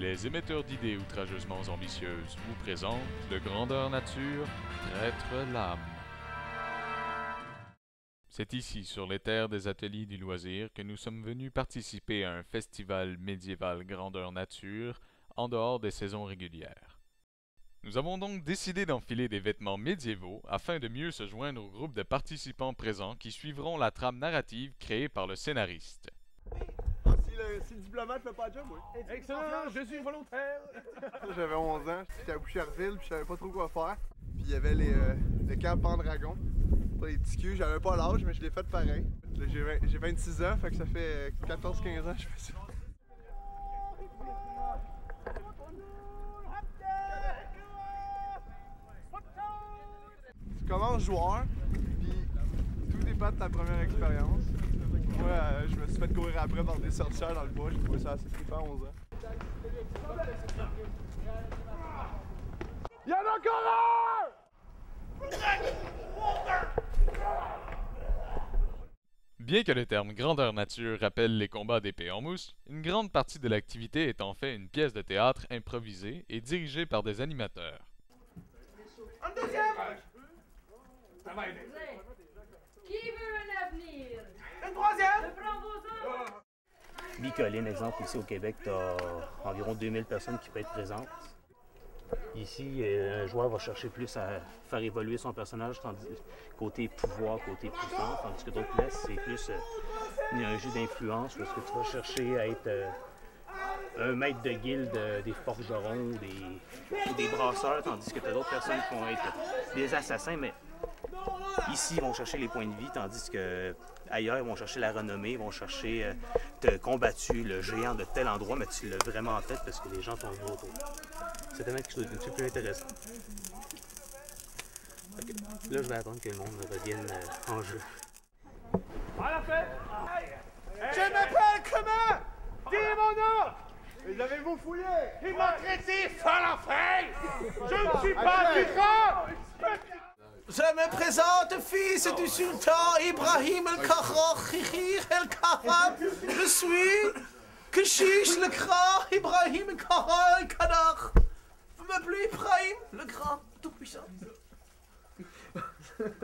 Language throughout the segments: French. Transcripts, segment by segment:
Les émetteurs d'idées outrageusement ambitieuses vous présentent le Grandeur Nature, traître l'âme. C'est ici, sur les terres des ateliers du loisir, que nous sommes venus participer à un festival médiéval Grandeur Nature en dehors des saisons régulières. Nous avons donc décidé d'enfiler des vêtements médiévaux afin de mieux se joindre au groupe de participants présents qui suivront la trame narrative créée par le scénariste. Si le diplomate fait pas de job, oui. Excellent, je suis volontaire. J'avais 11 ans, j'étais à Boucherville, puis je savais pas trop quoi faire. Puis il y avait les camps Pendragon. Pour les petits culs, j'avais pas l'âge, mais je l'ai fait pareil. Là, j'ai 26 ans, fait que ça fait 14-15 ans que je fais ça. Tu commences joueur, puis tout dépend de ta première expérience. Moi, je me suis fait courir après par des sorcières dans le bois, j'ai trouvé ça assez flippant à 11 ans. Y'en a encore un! Bien que le terme grandeur nature rappelle les combats d'épée en mousse, une grande partie de l'activité est en fait une pièce de théâtre improvisée et dirigée par des animateurs. Un deuxième! Ça va aider. Qui veut un avenir? Une troisième! Je prends vos armes! Bicoline, exemple, ici au Québec, tu as environ 2000 personnes qui peuvent être présentes. Ici, un joueur va chercher plus à faire évoluer son personnage, tandis côté pouvoir, côté puissance, tandis que d'autres places, c'est plus un jeu d'influence, où est-ce que tu vas chercher à être un maître de guilde des forgerons ou des brasseurs, tandis que tu as d'autres personnes qui vont être des assassins, mais ici, ils vont chercher les points de vie, tandis que ailleurs, ils vont chercher la renommée, ils vont chercher t'as combattu le géant de tel endroit, mais tu l'as vraiment fait parce que les gens t'ont vu autour. C'est tellement quelque chose de plus intéressant. Okay. Là, je vais attendre que le monde revienne en jeu. À la fête! Je m'appelle comment? Dis mon nom! Les avez-vous fouillé? Il m'a traité sans l'enfer! Je ne suis pas du grand! Je me présente, fils du sultan Ibrahim el-Khahir el-Kahab. Je suis Keshish le Grand Ibrahim el-Kahar el-Kadar. Vous m'appelez Ibrahim le Grand Tout-Puissant.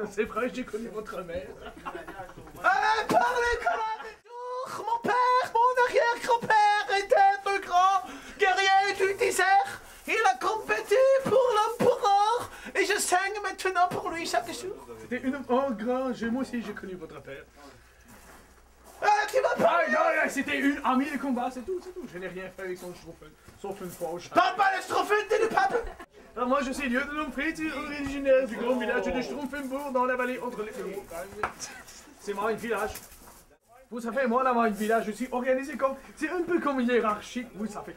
C'est vrai, j'ai connu votre mère. Allez, parlez, connard de tour! Mon père, mon arrière-grand-père était un grand guerrier du désert. Il a compété pour l'empereur et je saigne maintenant pour lui chaque jour. C'était une... Oh, grand, moi aussi j'ai connu votre père. Ah, tu vas pas! Ah, non, c'était une amie de combat, c'est tout. Je n'ai rien fait avec son Schtroumpfen, sauf une fois au chat. Parle pas de Schtroumpfen, t'es le pape! Alors moi je suis lieutenant Fritz, originaire du grand village de Schtroumpfenbourg dans la vallée entre les deux montagnes. C'est moi un village. Vous savez, moi, là, dans un village, je suis organisé comme... C'est un peu comme hiérarchique, vous savez.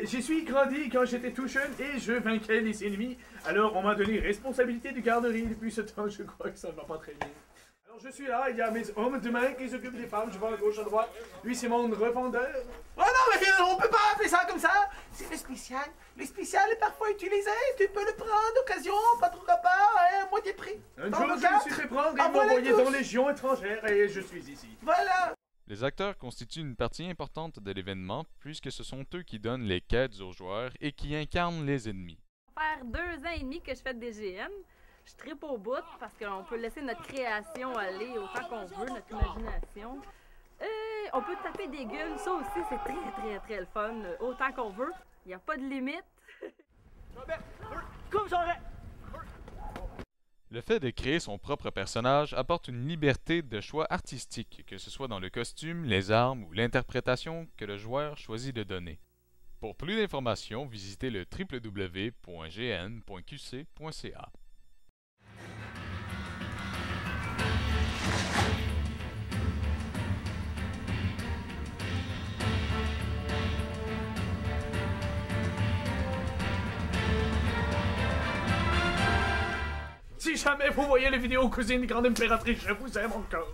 J'y suis grandi quand j'étais tout jeune et je vainquais les ennemis. Alors, on m'a donné responsabilité de garderie. Depuis ce temps, je crois que ça ne va pas très bien. Alors, je suis là, il y a mes hommes de main qui s'occupent des femmes. Je vais à gauche, à droite. Lui, c'est mon revendeur. Oh non, mais on peut pas appeler ça comme ça. C'est le spécial. Le spécial est parfois utilisé. Tu peux le prendre d'occasion, pas trop rapport, à moitié prix. Un jour, je me suis fait prendre et m'envoyer dans les légions étrangères et je suis ici. Voilà. Les acteurs constituent une partie importante de l'événement puisque ce sont eux qui donnent les quêtes aux joueurs et qui incarnent les ennemis. Ça va faire 2 ans et demi que je fais des GN. Je tripe au bout parce qu'on peut laisser notre création aller autant qu'on veut, notre imagination. On peut taper des gueules, ça aussi c'est très le fun, autant qu'on veut. Il n'y a pas de limite. Comme j'aurais... Le fait de créer son propre personnage apporte une liberté de choix artistique, que ce soit dans le costume, les armes ou l'interprétation que le joueur choisit de donner. Pour plus d'informations, visitez le www.gn.qc.ca. Si jamais vous voyez les vidéos Cousine Grande Impératrice, je vous aime encore.